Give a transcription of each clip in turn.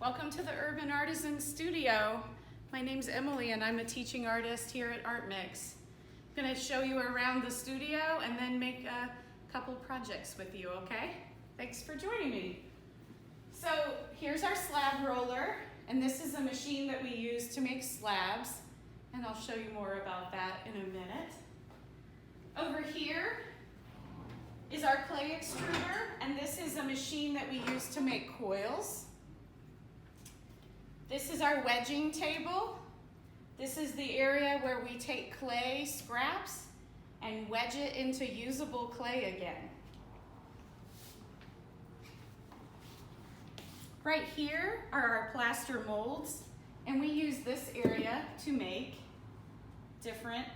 Welcome to the Urban Artisans studio. My name's Emily and I'm a teaching artist here at Art Mix. I'm going to show you around the studio and then make a couple projects with you, okay? Thanks for joining me. So here's our slab roller, and this is a machine that we use to make slabs, and I'll show you more about that in a minute. Over here is our clay extruder, and this is a machine that we use to make coils. This is our wedging table. This is the area where we take clay scraps and wedge it into usable clay again. Right here are our plaster molds, and we use this area to make different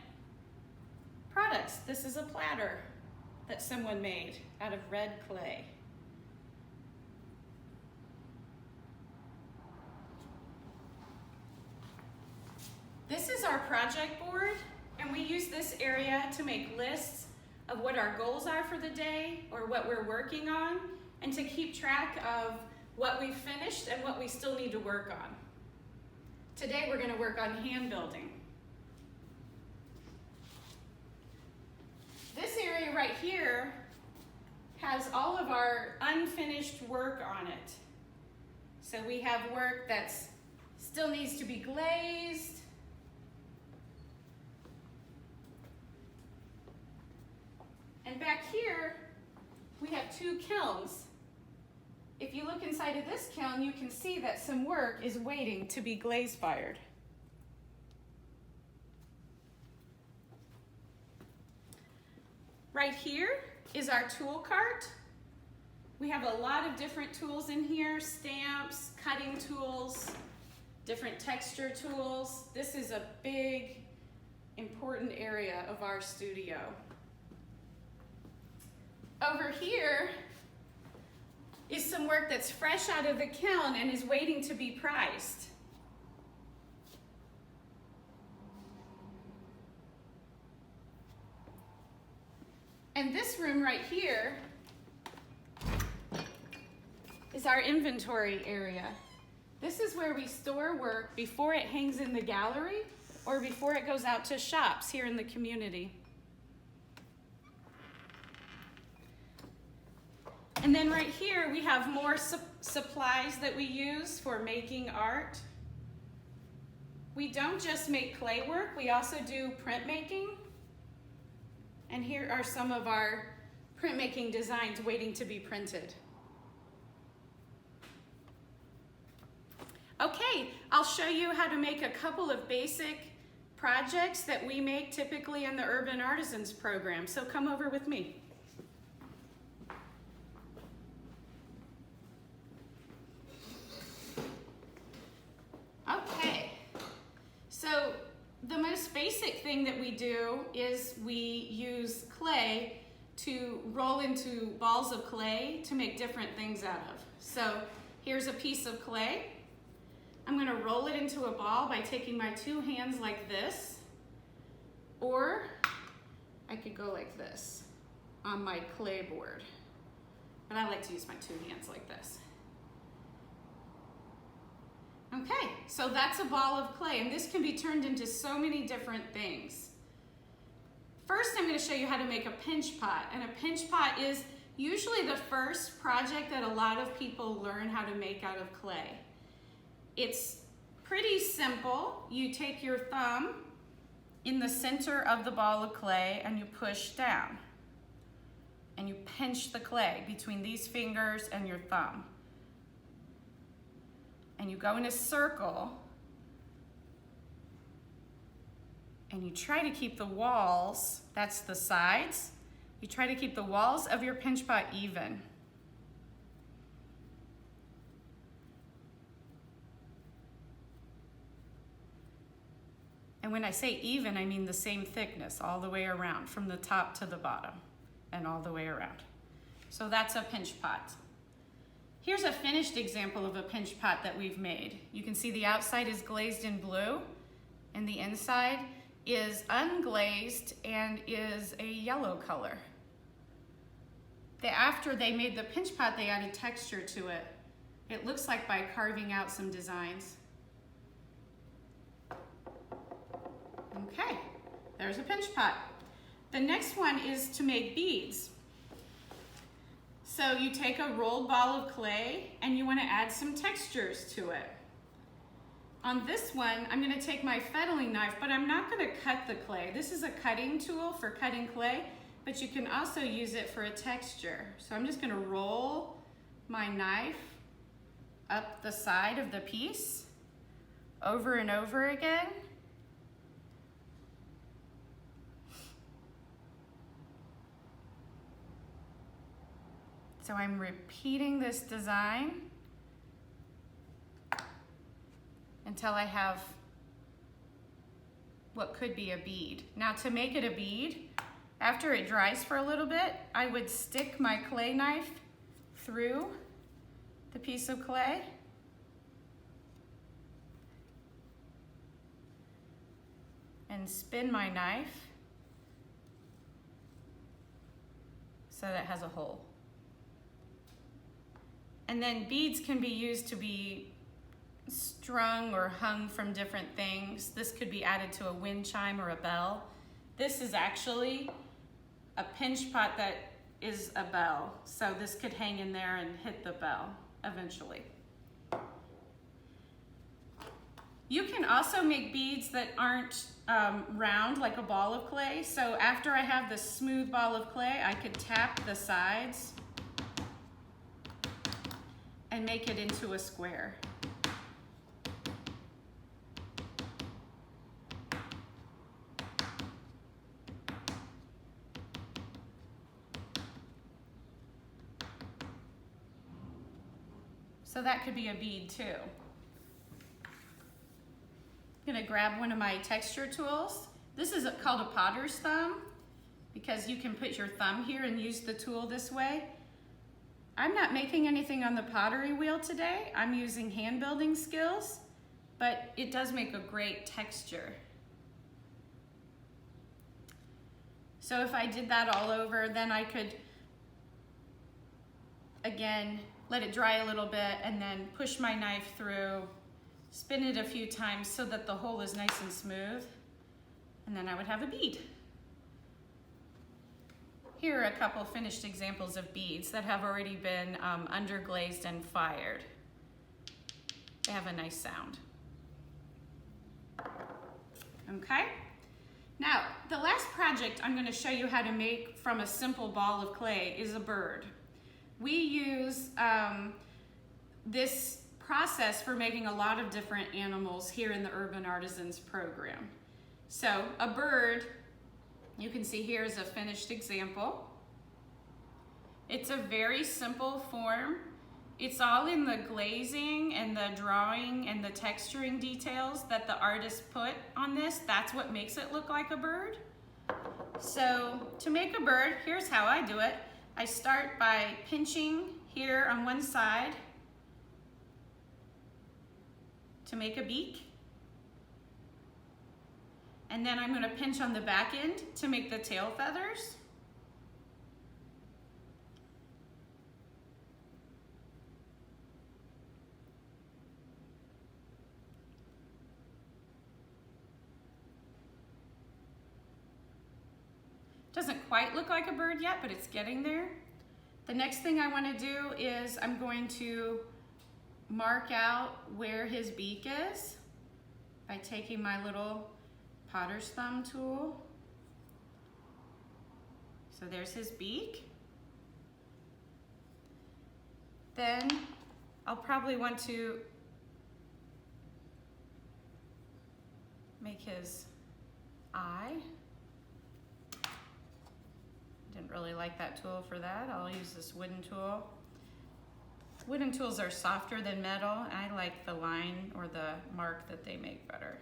products. This is a platter that someone made out of red clay. This is our project board, and we use this area to make lists of what our goals are for the day or what we're working on, and to keep track of what we've finished and what we still need to work on. Today we're going to work on hand building. This area right here has all of our unfinished work on it. So we have work that still needs to be glazed. And back here, we have two kilns. If you look inside of this kiln, you can see that some work is waiting to be glaze fired. Right here is our tool cart. We have a lot of different tools in here: stamps, cutting tools, different texture tools. This is a big, important area of our studio. Over here is some work that's fresh out of the kiln and is waiting to be prized. And this room right here is our inventory area. This is where we store work before it hangs in the gallery or before it goes out to shops here in the community. And then right here we have more supplies that we use for making art. We don't just make clay work, we also do printmaking. And here are some of our printmaking designs waiting to be printed. Okay, I'll show you how to make a couple of basic projects that we make typically in the Urban Artisans program. So come over with me. Okay, so the most basic thing that we do is we use clay to roll into balls of clay to make different things out of. So here's a piece of clay. I'm going to roll it into a ball by taking my two hands like this, or I could go like this on my clay board, but I like to use my two hands like this. Okay, so that's a ball of clay, and this can be turned into so many different things. First, I'm going to show you how to make a pinch pot, and a pinch pot is usually the first project that a lot of people learn how to make out of clay. It's pretty simple. You take your thumb in the center of the ball of clay and you push down, and you pinch the clay between these fingers and your thumb. And you go in a circle, and you try to keep the walls, that's the sides, you try to keep the walls of your pinch pot even. And when I say even, I mean the same thickness all the way around, from the top to the bottom and all the way around. So that's a pinch pot. Here's a finished example of a pinch pot that we've made. You can see the outside is glazed in blue and the inside is unglazed and is a yellow color. After they made the pinch pot, they added texture to it It looks like by carving out some designs. Okay, there's a pinch pot. The next one is to make beads. So you take a rolled ball of clay and you want to add some textures to it. On this one, I'm going to take my fettling knife, but I'm not going to cut the clay. This is a cutting tool for cutting clay, but you can also use it for a texture. So I'm just going to roll my knife up the side of the piece over and over again. So I'm repeating this design until I have what could be a bead. Now to make it a bead, after it dries for a little bit, I would stick my clay knife through the piece of clay. And spin my knife so that it has a hole. And then beads can be used to be strung or hung from different things. This could be added to a wind chime or a bell. This is actually a pinch pot that is a bell. So this could hang in there and hit the bell eventually. You can also make beads that aren't round like a ball of clay. So after I have the smooth ball of clay, I could tap the sides and make it into a square. So that could be a bead too. I'm gonna grab one of my texture tools. This is called a potter's thumb because you can put your thumb here and use the tool this way. I'm not making anything on the pottery wheel today. I'm using hand building skills, but it does make a great texture. So if I did that all over, then I could, again, let it dry a little bit and then push my knife through, spin it a few times so that the hole is nice and smooth, and then I would have a bead. Here are a couple finished examples of beads that have already been underglazed and fired. They have a nice sound. Okay, now the last project I'm going to show you how to make from a simple ball of clay is a bird. We use this process for making a lot of different animals here in the Urban Artisans program. So a bird, you can see here is a finished example. It's a very simple form. It's all in the glazing and the drawing and the texturing details that the artist put on this. That's what makes it look like a bird. So to make a bird, here's how I do it. I start by pinching here on one side to make a beak. And then I'm going to pinch on the back end to make the tail feathers. Doesn't quite look like a bird yet, but it's getting there. The next thing I want to do is I'm going to mark out where his beak is by taking my little potter's thumb tool. So there's his beak. Then I'll probably want to make his eye. Didn't really like that tool for that. I'll use this wooden tool. Wooden tools are softer than metal. I like the line or the mark that they make better.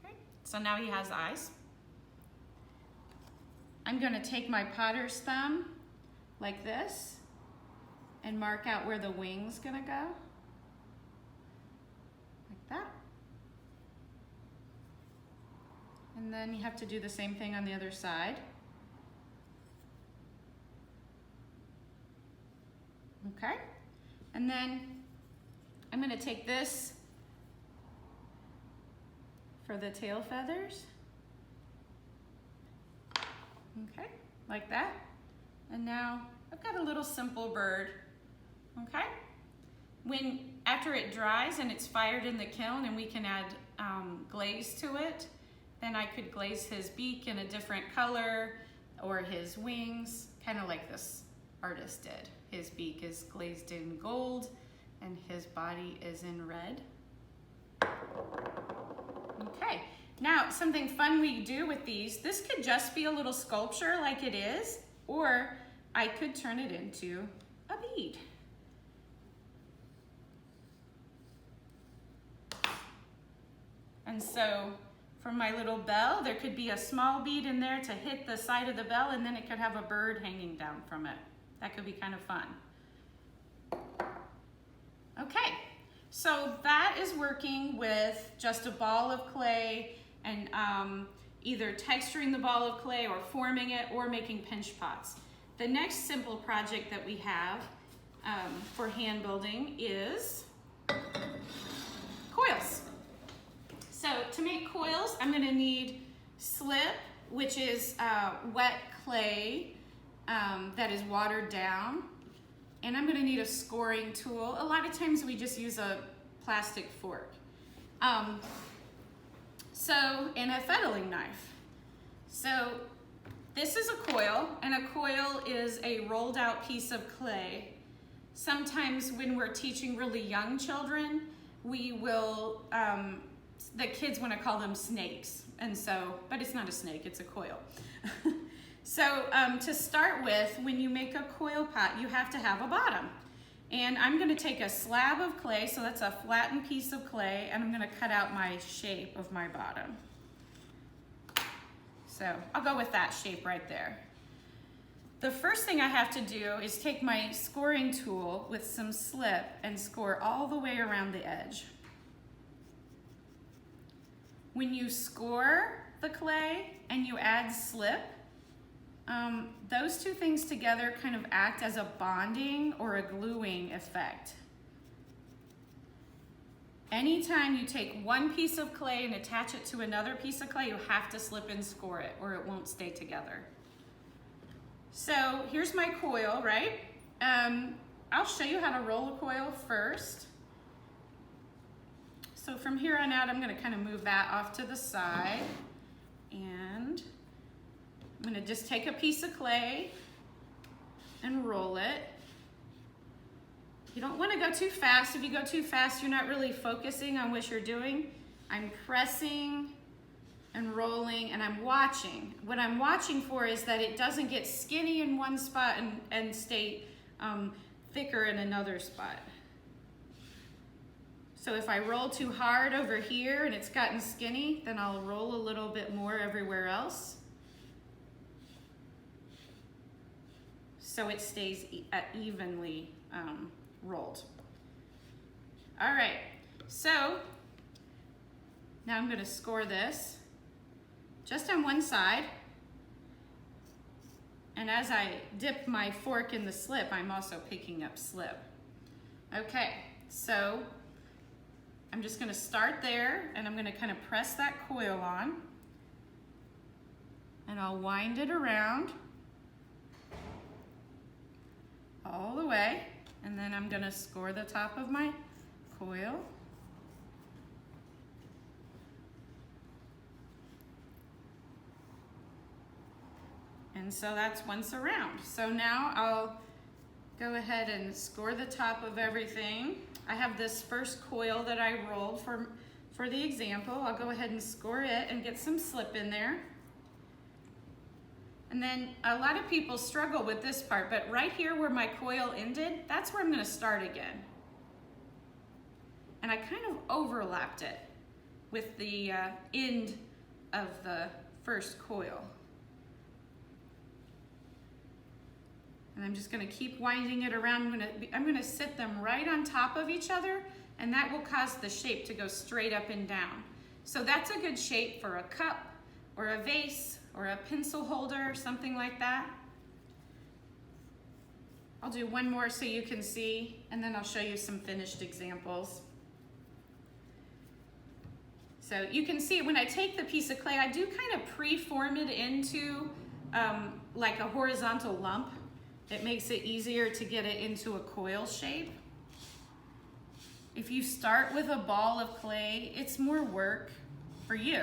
Okay, so now he has eyes. I'm going to take my potter's thumb like this and mark out where the wing's going to go. Like that. And then you have to do the same thing on the other side. Okay, and then I'm gonna take this for the tail feathers. Okay, like that. And now I've got a little simple bird, okay? After it dries and it's fired in the kiln and we can add glaze to it, then I could glaze his beak in a different color or his wings, kind of like this artist did. His beak is glazed in gold and his body is in red. Okay, now something fun we do with these, this could just be a little sculpture like it is, or I could turn it into a bead. And so for my little bell, there could be a small bead in there to hit the side of the bell, and then it could have a bird hanging down from it. That could be kind of fun. Okay, so that is working with just a ball of clay and either texturing the ball of clay or forming it or making pinch pots. The next simple project that we have for hand building is coils. So to make coils, I'm gonna need slip, which is wet clay that is watered down. And I'm gonna need a scoring tool. A lot of times we just use a plastic fork. And a fettling knife. So this is a coil, and a coil is a rolled out piece of clay. Sometimes when we're teaching really young children, we will, the kids want to call them snakes. And so, but it's not a snake, it's a coil. So to start with, when you make a coil pot, you have to have a bottom. And I'm gonna take a slab of clay, so that's a flattened piece of clay, and I'm gonna cut out my shape of my bottom. So I'll go with that shape right there. The first thing I have to do is take my scoring tool with some slip and score all the way around the edge. When you score the clay and you add slip, those two things together kind of act as a bonding or a gluing effect. Anytime you take one piece of clay and attach it to another piece of clay, you have to slip and score it or it won't stay together. So here's my coil, right? I'll show you how to roll a coil first. So from here on out, I'm gonna kind of move that off to the side, and I'm gonna just take a piece of clay and roll it. You don't wanna go too fast. If you go too fast, you're not really focusing on what you're doing. I'm pressing and rolling, and I'm watching. What I'm watching for is that it doesn't get skinny in one spot and stay thicker in another spot. So if I roll too hard over here and it's gotten skinny, then I'll roll a little bit more everywhere else, so it stays evenly rolled. All right, so now I'm gonna score this just on one side. And as I dip my fork in the slip, I'm also picking up slip. Okay, so I'm just gonna start there, and I'm gonna kind of press that coil on, and I'll wind it around all the way, and then I'm gonna score the top of my coil. And so that's once around. So now I'll go ahead and score the top of everything. I have this first coil that I rolled for the example. I'll go ahead and score it and get some slip in there. And then a lot of people struggle with this part, but right here where my coil ended, that's where I'm gonna start again. And I kind of overlapped it with the end of the first coil. And I'm just gonna keep winding it around. I'm gonna sit them right on top of each other, and that will cause the shape to go straight up and down. So that's a good shape for a cup or a vase or a pencil holder or something like that. I'll do one more so you can see, and then I'll show you some finished examples. So you can see when I take the piece of clay, I do kind of pre-form it into like a horizontal lump. It makes it easier to get it into a coil shape. If you start with a ball of clay, it's more work for you.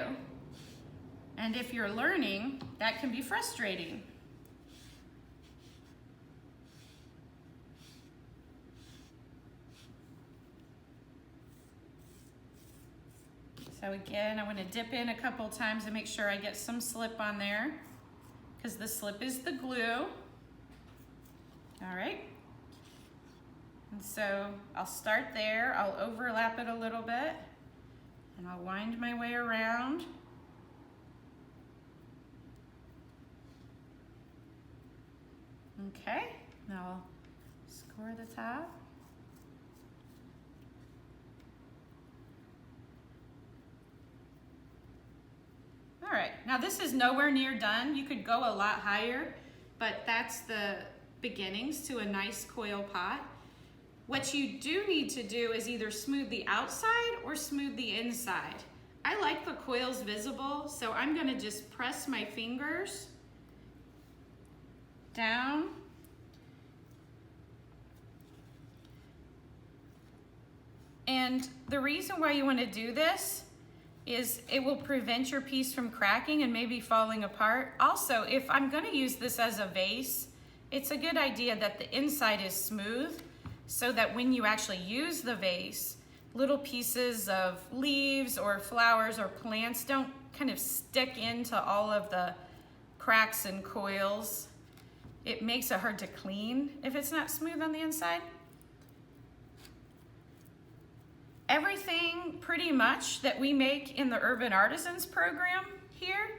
And if you're learning, that can be frustrating. So again, I want to dip in a couple times and make sure I get some slip on there, because the slip is the glue. All right. And so I'll start there, I'll overlap it a little bit, and I'll wind my way around. Okay, now I'll score the top. All right, now this is nowhere near done. You could go a lot higher, but that's the beginnings to a nice coil pot. What you do need to do is either smooth the outside or smooth the inside. I like the coils visible, so I'm gonna just press my fingers down. And the reason why you wanna do this is it will prevent your piece from cracking and maybe falling apart. Also, if I'm gonna use this as a vase, it's a good idea that the inside is smooth so that when you actually use the vase, little pieces of leaves or flowers or plants don't kind of stick into all of the cracks and coils. It makes it hard to clean if it's not smooth on the inside. Everything pretty much that we make in the Urban Artisans program here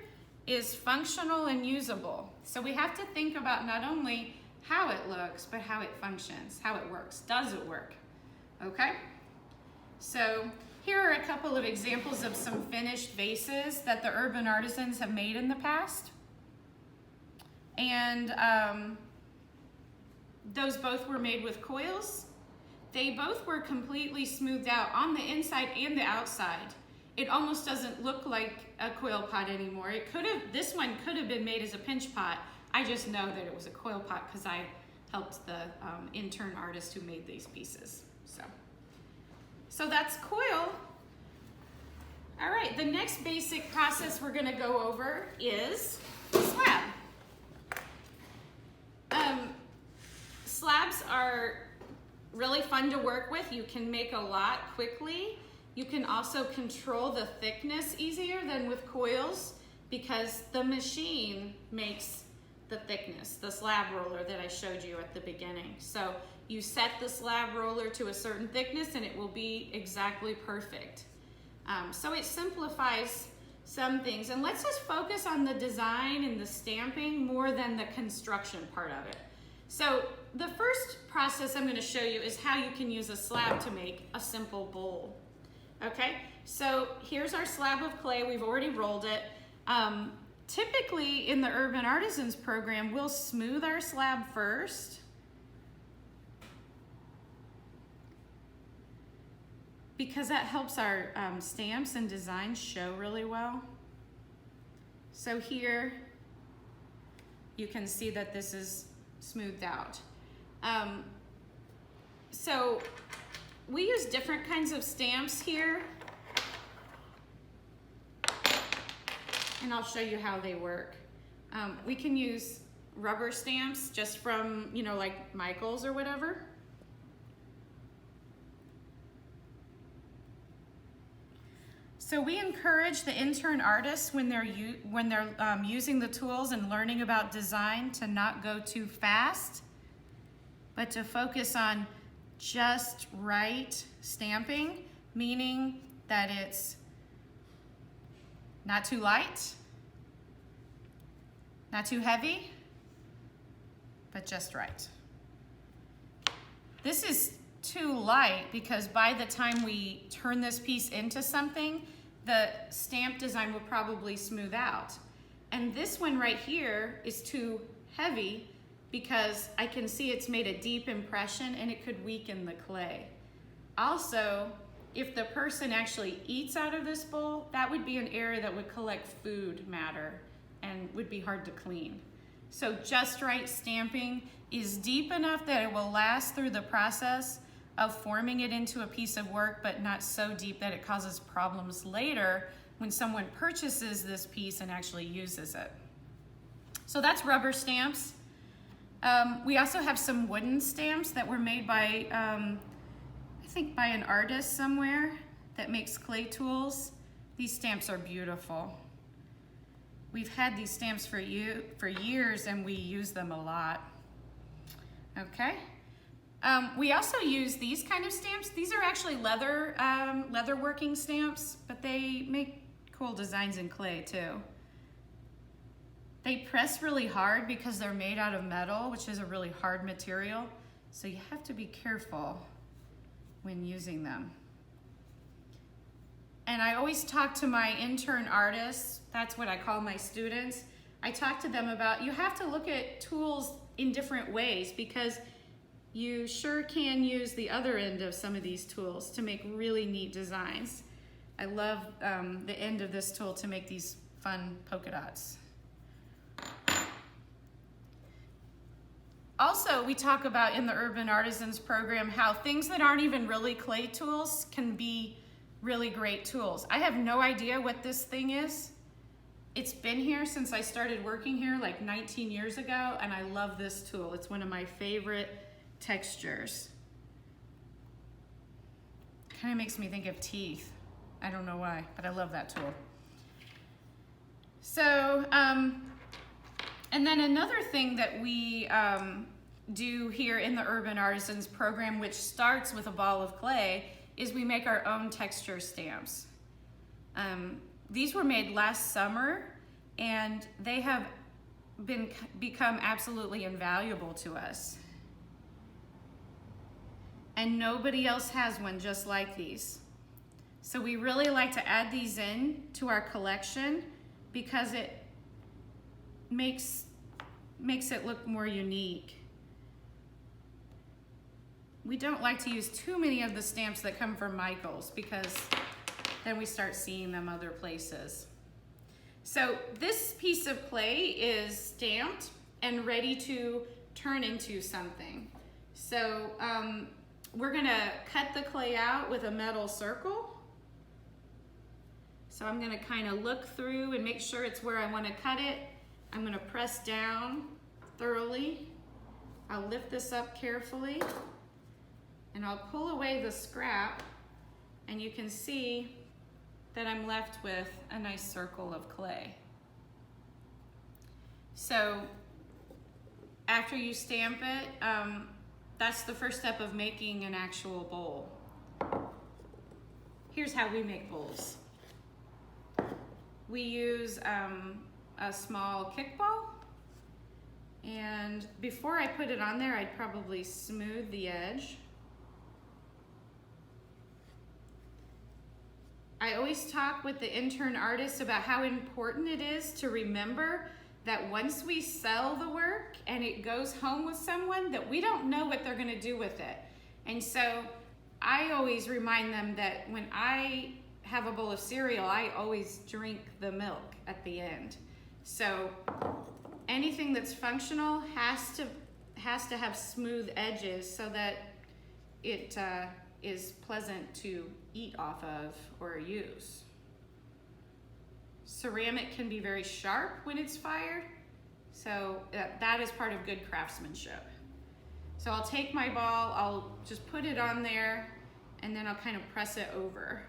is functional and usable. So we have to think about not only how it looks, but how it functions, how it works. Does it work? Okay? So here are a couple of examples of some finished vases that the Urban Artisans have made in the past. And those both were made with coils. They both were completely smoothed out on the inside and the outside. It almost doesn't look like a coil pot anymore. This one could have been made as a pinch pot. I just know that it was a coil pot because I helped the intern artist who made these pieces. So that's coil. All right, the next basic process we're gonna go over is slab. Slabs are really fun to work with. You can make a lot quickly. You can also control the thickness easier than with coils because the machine makes the thickness, the slab roller that I showed you at the beginning. So you set the slab roller to a certain thickness and it will be exactly perfect. So it simplifies some things. And let's just focus on the design and the stamping more than the construction part of it. So the first process I'm going to show you is how you can use a slab to make a simple bowl. Okay, so here's our slab of clay. We've already rolled it. Typically in the Urban Artisans program, we'll smooth our slab first. Because that helps our stamps and designs show really well. So here you can see that this is smoothed out. So we use different kinds of stamps here, and I'll show you how they work. We can use rubber stamps just from, like Michael's or whatever. So we encourage the intern artists when they're using the tools and learning about design to not go too fast, but to focus on just right stamping, meaning that it's not too light, not too heavy, but just right. This is too light because by the time we turn this piece into something, the stamp design will probably smooth out. And this one right here is too heavy because I can see it's made a deep impression and it could weaken the clay. Also, if the person actually eats out of this bowl, that would be an area that would collect food matter and would be hard to clean. So just right stamping is deep enough that it will last through the process of forming it into a piece of work, but not so deep that it causes problems later when someone purchases this piece and actually uses it. So that's rubber stamps. We also have some wooden stamps that were made by, I think by an artist somewhere that makes clay tools. These stamps are beautiful. We've had these stamps for years and we use them a lot. Okay. We also use these kind of stamps. These are actually leather working stamps, but they make cool designs in clay too. They press really hard because they're made out of metal, which is a really hard material. So you have to be careful when using them. And I always talk to my intern artists, that's what I call my students. I talk to them about, you have to look at tools in different ways because you sure can use the other end of some of these tools to make really neat designs. I love the end of this tool to make these fun polka dots. Also, we talk about in the Urban Artisans program how things that aren't even really clay tools can be really great tools. I have no idea what this thing is. It's been here since I started working here like 19 years ago, and I love this tool. It's one of my favorite textures. Kind of makes me think of teeth. I don't know why, but I love that tool. So, and then another thing that we do here in the Urban Artisans program, which starts with a ball of clay, is we make our own texture stamps. These were made last summer and they have become absolutely invaluable to us. And nobody else has one just like these. So we really like to add these in to our collection because it makes it look more unique. We don't like to use too many of the stamps that come from Michael's because then we start seeing them other places. So this piece of clay is stamped and ready to turn into something. So we're gonna cut the clay out with a metal circle. So I'm gonna kind of look through and make sure it's where I wanna cut it. I'm gonna press down thoroughly. I'll lift this up carefully and I'll pull away the scrap, and you can see that I'm left with a nice circle of clay. So after you stamp it, that's the first step of making an actual bowl. Here's how we make bowls. We use a small kickball, and before I put it on there, I'd probably smooth the edge. I always talk with the intern artists about how important it is to remember that once we sell the work and it goes home with someone, that we don't know what they're gonna do with it. And so I always remind them that when I have a bowl of cereal, I always drink the milk at the end. So anything that's functional has to have smooth edges so that it is pleasant to eat off of or use. Ceramic can be very sharp when it's fired, so that is part of good craftsmanship. So I'll take my ball, I'll just put it on there, and then I'll kind of press it over.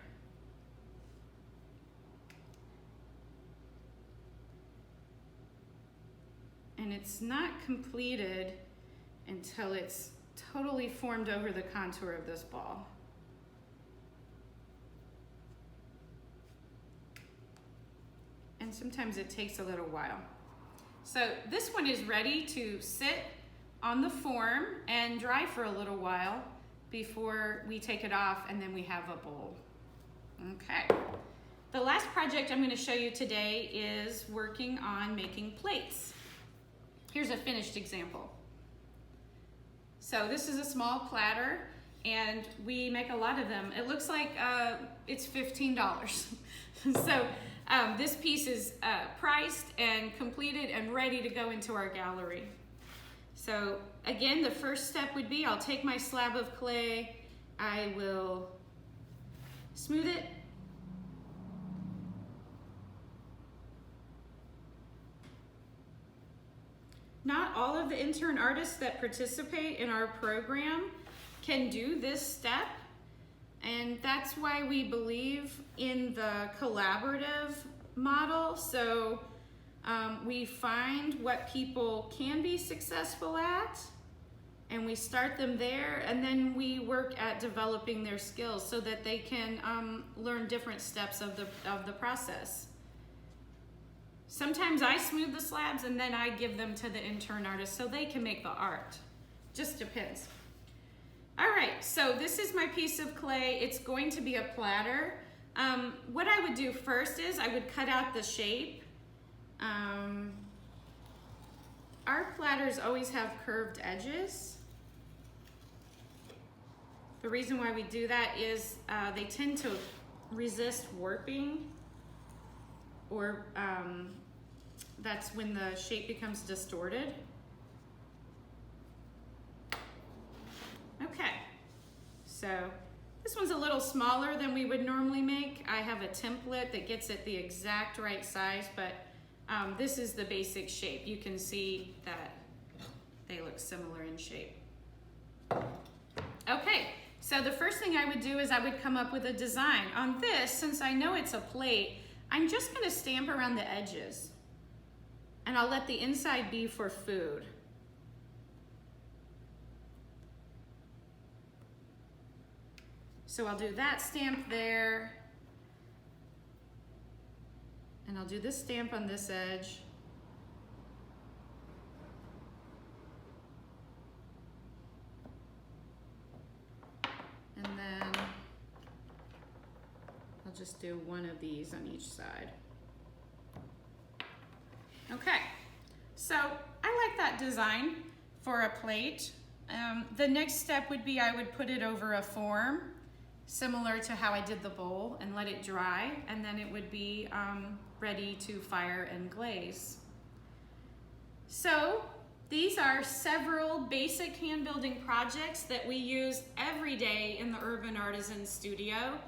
And it's not completed until it's totally formed over the contour of this ball. And sometimes it takes a little while. So this one is ready to sit on the form and dry for a little while before we take it off, and then we have a bowl. Okay. The last project I'm going to show you today is working on making plates. Here's a finished example. So this is a small platter, and we make a lot of them. It looks like it's $15. So this piece is priced and completed and ready to go into our gallery. So again, the first step would be I'll take my slab of clay, I will smooth it, not all of the intern artists that participate in our program can do this step, and that's why we believe in the collaborative model. So we find what people can be successful at, and we start them there, and then we work at developing their skills so that they can learn different steps of the process. Sometimes I smooth the slabs and then I give them to the intern artist so they can make the art. Just depends. All right, so this is my piece of clay. It's going to be a platter. What I would do first is I would cut out the shape. Our platters always have curved edges. The reason why we do that is they tend to resist warping, or that's when the shape becomes distorted. Okay, so this one's a little smaller than we would normally make. I have a template that gets it the exact right size, but this is the basic shape. You can see that they look similar in shape. Okay, so the first thing I would do is I would come up with a design. On this, since I know it's a plate, I'm just gonna stamp around the edges, and I'll let the inside be for food. So I'll do that stamp there, and I'll do this stamp on this edge. And then I'll just do one of these on each side. Okay, so I like that design for a plate. The next step would be I would put it over a form, similar to how I did the bowl, and let it dry, and then it would be ready to fire and glaze. So these are several basic hand building projects that we use every day in the Urban Artisans studio.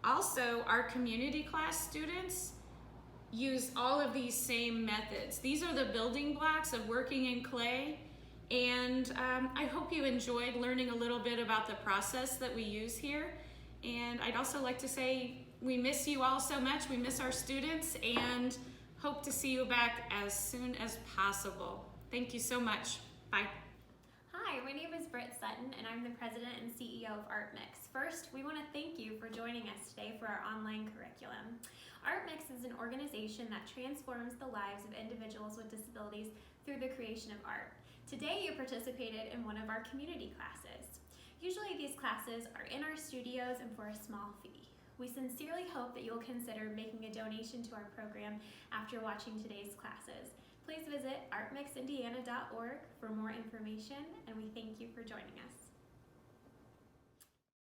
Also, our community class students use all of these same methods. These are the building blocks of working in clay, and I hope you enjoyed learning a little bit about the process that we use here. And I'd also like to say we miss you all so much. We miss our students and hope to see you back as soon as possible. Thank you so much. Bye. Hi, my name is Britt Sutton, and I'm the president and CEO of ArtMix. First, we want to thank you for joining us today for our online curriculum. ArtMix is an organization that transforms the lives of individuals with disabilities through the creation of art. Today, you participated in one of our community classes. Usually these classes are in our studios and for a small fee. We sincerely hope that you'll consider making a donation to our program after watching today's classes. Please visit artmixindiana.org for more information, and we thank you for joining us.